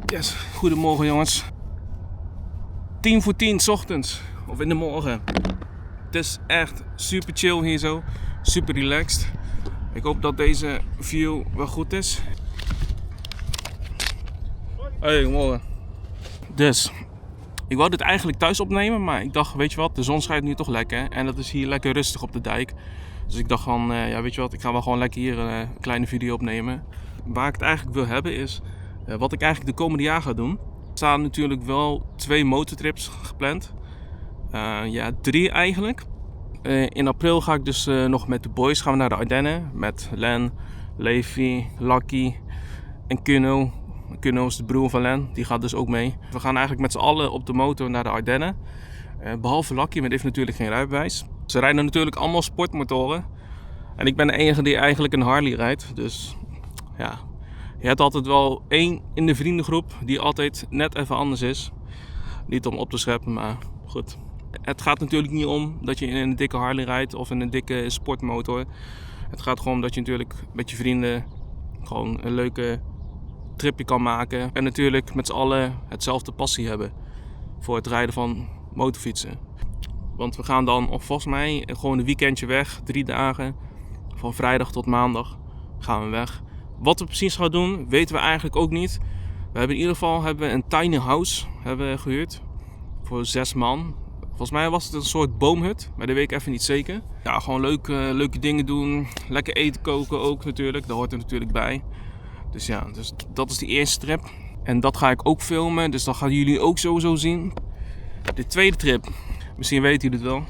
Yes, goedemorgen jongens. 10:10 's ochtends, of in de morgen. Het is echt super chill hier zo, super relaxed. Ik hoop dat deze view wel goed is. Hey, morgen. Dus, ik wou dit eigenlijk thuis opnemen, maar ik dacht, weet je wat, de zon schijnt nu toch lekker. En dat is hier lekker rustig op de dijk. Dus ik dacht van, ja weet je wat, ik ga wel gewoon lekker hier een kleine video opnemen. Waar ik het eigenlijk wil hebben is, wat ik eigenlijk de komende jaar ga doen. Er staan natuurlijk wel 2 motortrips gepland. Ja, 3 eigenlijk. In april ga ik dus nog met de boys gaan we naar de Ardennen. Met Len, Levi, Lucky en Kuno. Kuno is de broer van Len, die gaat dus ook mee. We gaan eigenlijk met z'n allen op de motor naar de Ardennen. Behalve Lucky, maar die heeft natuurlijk geen rijbewijs. Ze rijden natuurlijk allemaal sportmotoren. En ik ben de enige die eigenlijk een Harley rijdt. Dus ja, je hebt altijd wel één in de vriendengroep die altijd net even anders is. Niet om op te scheppen, maar goed. Het gaat natuurlijk niet om dat je in een dikke Harley rijdt of in een dikke sportmotor. Het gaat gewoon om dat je natuurlijk met je vrienden gewoon een leuke tripje kan maken. En natuurlijk met z'n allen hetzelfde passie hebben voor het rijden van motorfietsen. Want we gaan dan, of volgens mij, gewoon een weekendje weg. 3 dagen, van vrijdag tot maandag gaan we weg. Wat we precies gaan doen, weten we eigenlijk ook niet. We hebben in ieder geval een tiny house gehuurd voor 6 man. Volgens mij was het een soort boomhut, maar dat weet ik even niet zeker. Ja, gewoon leuke dingen doen. Lekker eten koken ook natuurlijk, dat hoort er natuurlijk bij. Dus ja, dus dat is de eerste trip. En dat ga ik ook filmen, dus dat gaan jullie ook sowieso zien. De tweede trip, misschien weten jullie het wel.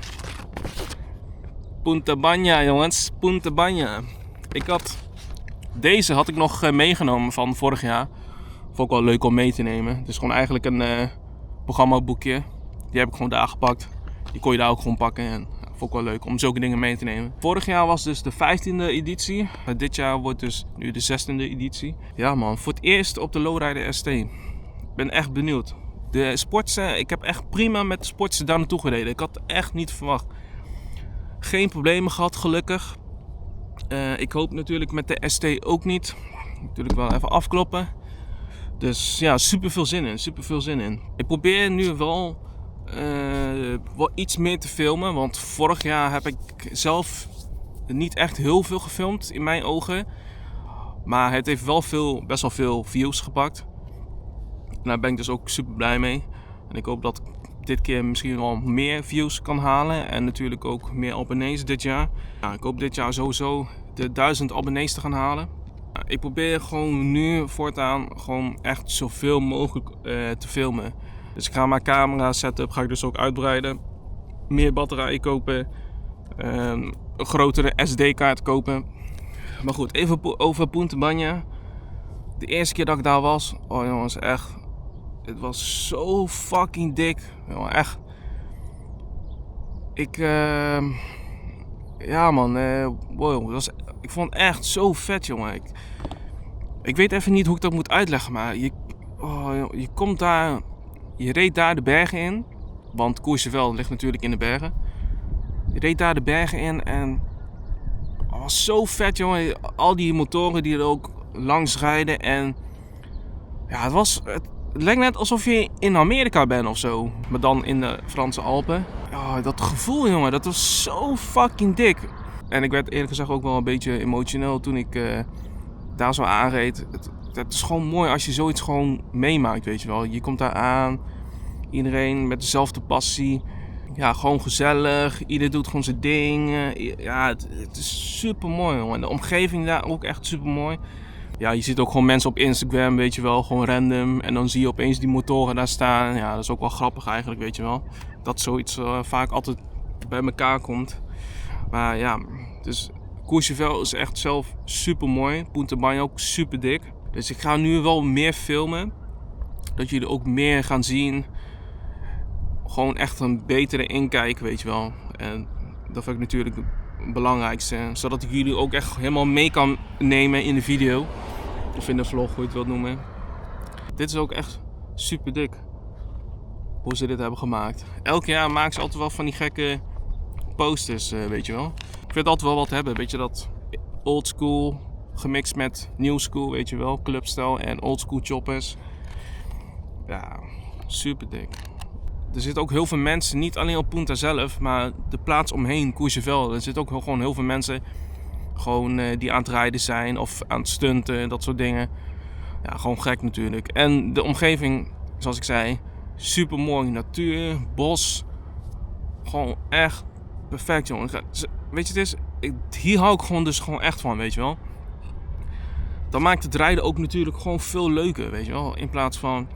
Punta Banya jongens, Punta Banya. Deze had ik nog meegenomen van vorig jaar. Vond ik wel leuk om mee te nemen. Het is gewoon eigenlijk een programmaboekje. Die heb ik gewoon daar gepakt. Die kon je daar ook gewoon pakken. En vond ik wel leuk om zulke dingen mee te nemen. Vorig jaar was dus de 15e editie. Dit jaar wordt dus nu de 16e editie. Ja man, voor het eerst op de Lowrider ST. Ik ben echt benieuwd. De sportsen, ik heb echt prima met de sportsen daar naartoe gereden. Ik had het echt niet verwacht. Geen problemen gehad, gelukkig. Ik hoop natuurlijk met de ST ook niet. Natuurlijk wel even afkloppen. Dus ja, super veel zin in. Ik probeer nu wel iets meer te filmen. Want vorig jaar heb ik zelf niet echt heel veel gefilmd in mijn ogen. Maar het heeft wel best wel veel views gepakt. En daar ben ik dus ook super blij mee. En ik hoop dat ik dit keer misschien wel meer views kan halen. En natuurlijk ook meer abonnees dit jaar. Ja, ik hoop dit jaar sowieso de 1000 abonnees te gaan halen. Ik probeer gewoon nu voortaan gewoon echt zoveel mogelijk te filmen. Dus ik ga mijn camera setup ga ik dus ook uitbreiden. Meer batterijen kopen. Een grotere SD-kaart kopen. Maar goed, even over Punta Banya. De eerste keer dat ik daar was, oh jongens, echt. Het was zo fucking dik. Jongen, echt. Ja man, wow, ik vond het echt zo vet jongen. Ik weet even niet hoe ik dat moet uitleggen, maar je komt daar, je reed daar de bergen in. Want Courchevel ligt natuurlijk in de bergen. Je reed daar de bergen in en was zo vet jongen. Al die motoren die er ook langs rijden en ja, het lijkt net alsof je in Amerika bent of zo. Maar dan in de Franse Alpen. Ja, dat gevoel jongen, dat was zo fucking dik. En ik werd eerlijk gezegd ook wel een beetje emotioneel toen ik daar zo aanreed. Het is gewoon mooi als je zoiets gewoon meemaakt, weet je wel. Je komt daar aan, iedereen met dezelfde passie. Ja, gewoon gezellig. Ieder doet gewoon zijn ding. Ja, het is super mooi, jongen. De omgeving daar ook echt super mooi. Ja, je ziet ook gewoon mensen op Instagram, weet je wel, gewoon random. En dan zie je opeens die motoren daar staan. Ja, dat is ook wel grappig eigenlijk, weet je wel. Dat zoiets vaak altijd bij elkaar komt. Maar ja, dus Courchevel is echt zelf super mooi. Punta Banja ook super dik. Dus ik ga nu wel meer filmen. Dat jullie ook meer gaan zien. Gewoon echt een betere inkijk, weet je wel. En dat vind ik natuurlijk het belangrijkste. Zodat ik jullie ook echt helemaal mee kan nemen in de video. Of in de vlog, hoe je het wilt noemen. Dit is ook echt super dik. Hoe ze dit hebben gemaakt. Elk jaar maken ze altijd wel van die gekke posters, weet je wel. Ik vind altijd wel wat hebben, weet je, dat old school gemixt met new school, weet je wel. Clubstijl en old school choppers. Ja, super dik. Er zitten ook heel veel mensen, niet alleen op Punta zelf, maar de plaats omheen, Courchevel. Er zitten ook gewoon heel veel mensen gewoon, die aan het rijden zijn of aan het stunten, dat soort dingen. Ja, gewoon gek natuurlijk. En de omgeving, zoals ik zei, super mooi. Natuur, bos. Gewoon echt perfect, jongen. Weet je, hier hou ik gewoon dus gewoon echt van, weet je wel. Dan maakt het rijden ook natuurlijk gewoon veel leuker, weet je wel. In plaats van,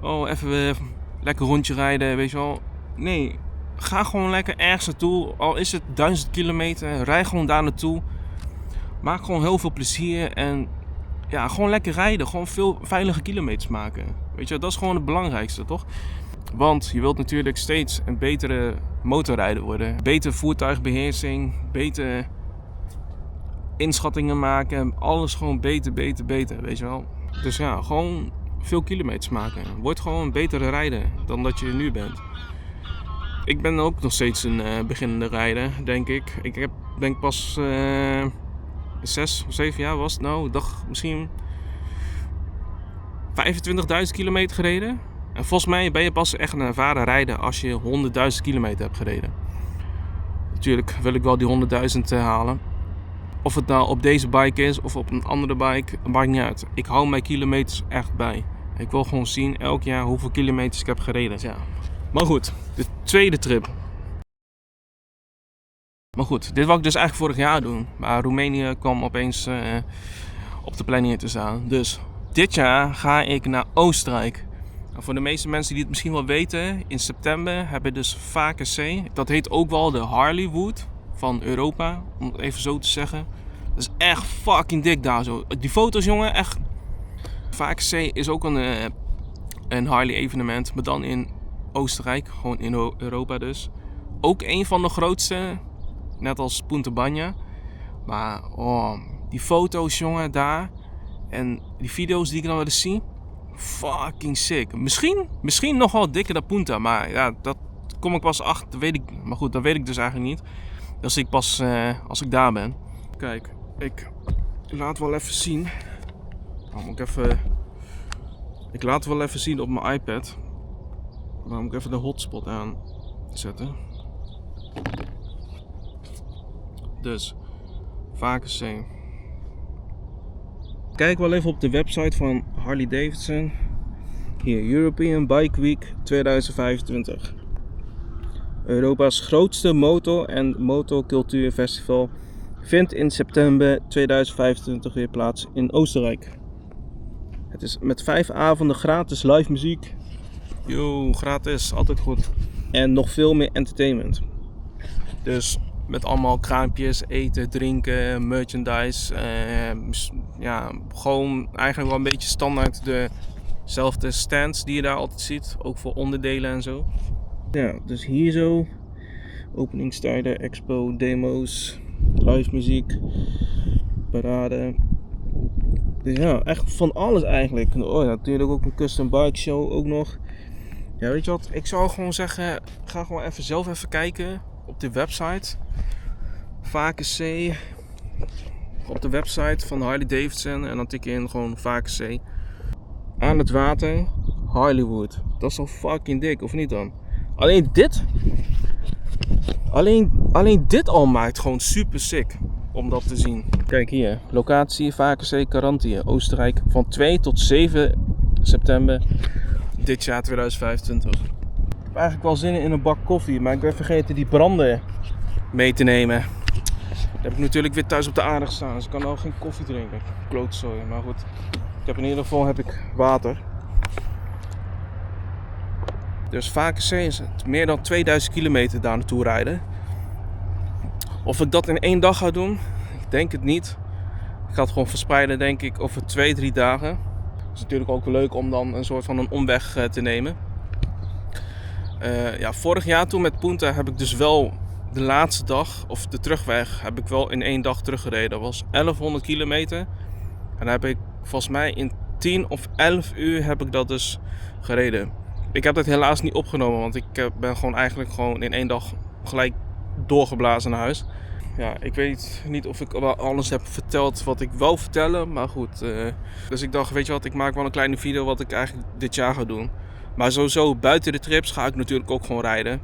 oh, even weer lekker rondje rijden, weet je wel. Nee, ga gewoon lekker ergens naartoe. Al is het 1000 kilometer, rij gewoon daar naartoe. Maak gewoon heel veel plezier en ja, gewoon lekker rijden. Gewoon veel veilige kilometers maken. Weet je, dat is gewoon het belangrijkste, toch? Want je wilt natuurlijk steeds een betere motorrijder worden. Betere voertuigbeheersing, betere inschattingen maken. Alles gewoon beter, weet je wel. Dus ja, gewoon veel kilometers maken. Word gewoon een betere rijder dan dat je nu bent. Ik ben ook nog steeds een beginnende rijder, denk ik. Ik ben pas 6 of 7 jaar was het nou. Ik dacht misschien 25.000 kilometer gereden. En volgens mij ben je pas echt een ervaren rijder als je 100.000 kilometer hebt gereden. Natuurlijk wil ik wel die 100.000 halen. Of het nou op deze bike is of op een andere bike, maakt niet uit. Ik hou mijn kilometers echt bij. Ik wil gewoon zien elk jaar hoeveel kilometers ik heb gereden. Ja. Maar goed, de tweede trip. Maar goed, dit wou ik dus eigenlijk vorig jaar doen. Maar Roemenië kwam opeens op de planning te staan. Dus dit jaar ga ik naar Oostenrijk. En voor de meeste mensen die het misschien wel weten, in september hebben we dus Vakensee. Dat heet ook wel de Harleywood van Europa, om het even zo te zeggen. Dat is echt fucking dik daar zo. Die foto's, jongen, echt. Vakensee is ook een Harley evenement, maar dan in Oostenrijk, gewoon in Europa dus. Ook een van de grootste, net als Punta Banja. Maar oh, die foto's, jongen, daar. En die video's die ik dan wel eens zie. Fucking sick. Misschien nog wel dikker dan Punta, maar ja, dat kom ik pas achter, weet ik. Maar goed, dat weet ik dus eigenlijk niet. Dat zie ik pas als ik daar ben. Kijk, ik laat wel even zien. Ik laat wel even zien op mijn iPad. Dan moet ik even de hotspot aanzetten. Dus, Vakensee. Kijk wel even op de website van Harley Davidson. Hier, European Bike Week 2025. Europa's grootste motor- en motorcultuurfestival vindt in september 2025 weer plaats in Oostenrijk. Het is met 5 avonden gratis live muziek. Yo, gratis, altijd goed. En nog veel meer entertainment. Dus met allemaal kraampjes, eten, drinken, merchandise. Ja, gewoon eigenlijk wel een beetje standaard dezelfde stands die je daar altijd ziet. Ook voor onderdelen en zo. Ja, dus hier zo. Openingstijden, expo, demo's, live muziek, parade. Dus ja, echt van alles eigenlijk. Oh ja, natuurlijk ook een custom bike show ook nog. Ja, weet je wat? Ik zou gewoon zeggen, ga gewoon even kijken op de website. Vakensee. Op de website van Harley Davidson. En dan tik je in gewoon Vakensee. Aan het water, Hollywood. Dat is al fucking dik, of niet dan? Alleen dit al maakt gewoon super sick om dat te zien. Kijk hier, locatie Vakensee Karantie, Oostenrijk, van 2 tot 7 september dit jaar 2025. Ik heb eigenlijk wel zin in een bak koffie, maar ik ben vergeten die branden mee te nemen. Die heb ik natuurlijk weer thuis op de aarde gestaan, dus ik kan al geen koffie drinken. Klootzooi, maar goed. Ik heb in ieder geval water. Dus Vakensee is het meer dan 2000 kilometer daar naartoe rijden. Of ik dat in 1 dag ga doen, ik denk het niet. Ik ga het gewoon verspreiden, denk ik, over 2-3 dagen. Het is natuurlijk ook leuk om dan een soort van een omweg te nemen. Vorig jaar toen met Punta heb ik dus wel de laatste dag, of de terugweg, heb ik wel in 1 dag teruggereden. Dat was 1100 kilometer. En dan heb ik volgens mij in 10 of 11 uur heb ik dat dus gereden. Ik heb dat helaas niet opgenomen, want ik ben eigenlijk gewoon in 1 dag gelijk doorgeblazen naar huis. Ja, ik weet niet of ik wel alles heb verteld wat ik wou vertellen, maar goed. Dus ik dacht, weet je wat, ik maak wel een kleine video wat ik eigenlijk dit jaar ga doen. Maar sowieso, buiten de trips ga ik natuurlijk ook gewoon rijden.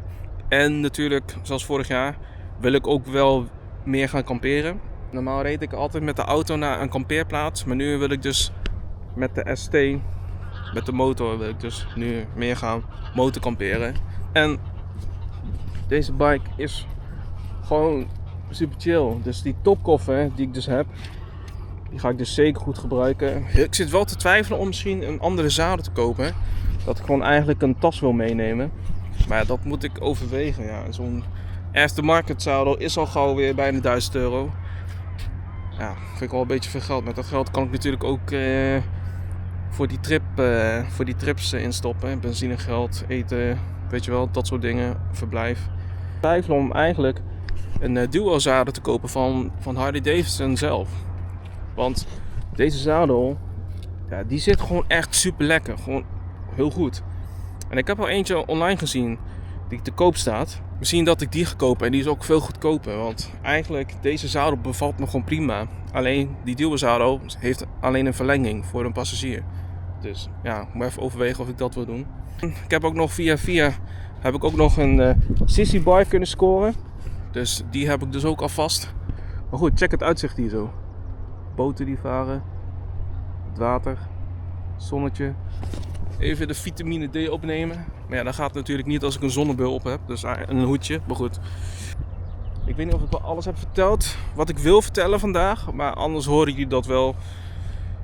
En natuurlijk, zoals vorig jaar, wil ik ook wel meer gaan kamperen. Normaal reed ik altijd met de auto naar een kampeerplaats, maar nu wil ik dus met de ST, met de motor, wil ik dus nu meer gaan motorkamperen. En deze bike is gewoon super chill. Dus die topkoffer die ik dus heb, die ga ik dus zeker goed gebruiken. Ik zit wel te twijfelen om misschien een andere zadel te kopen. Dat ik gewoon eigenlijk een tas wil meenemen. Maar ja, dat moet ik overwegen. Ja. Zo'n aftermarket zadel is al gauw weer bijna €1000. Ja, vind ik wel een beetje veel geld. Met dat geld kan ik natuurlijk ook voor die trips instoppen. Benzinegeld, eten, weet je wel, dat soort dingen, verblijf. Ik twijfel om eigenlijk een duo zadel te kopen van Harley Davidson zelf. Want deze zadel, ja, die zit gewoon echt super lekker. Gewoon heel goed. En ik heb al eentje online gezien die te koop staat. Misschien dat ik die ga kopen en die is ook veel goedkoper. Want eigenlijk deze zadel bevalt me gewoon prima. Alleen die duo zadel heeft alleen een verlenging voor een passagier. Dus ja, ik moet even overwegen of ik dat wil doen. Ik heb ook nog via heb ik ook nog een Sissy bike kunnen scoren. Dus die heb ik dus ook alvast. Maar goed, check het uitzicht hier zo. Boten die varen. Het water. Zonnetje. Even de vitamine D opnemen. Maar ja, dat gaat natuurlijk niet als ik een zonnebril op heb. Dus een hoedje. Maar goed. Ik weet niet of ik wel alles heb verteld wat ik wil vertellen vandaag. Maar anders horen jullie dat wel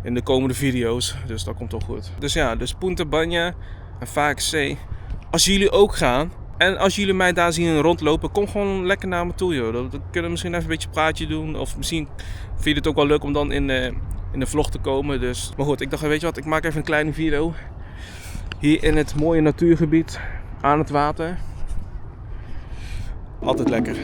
in de komende video's. Dus dat komt toch goed. Dus ja, dus Punta Banya en Vakensee. Als jullie ook gaan. En als jullie mij daar zien rondlopen, kom gewoon lekker naar me toe, joh. Dan kunnen we misschien even een beetje een praatje doen. Of misschien vind je het ook wel leuk om dan in de vlog te komen. Dus. Maar goed, ik dacht, weet je wat, ik maak even een kleine video. Hier in het mooie natuurgebied, aan het water. Altijd lekker.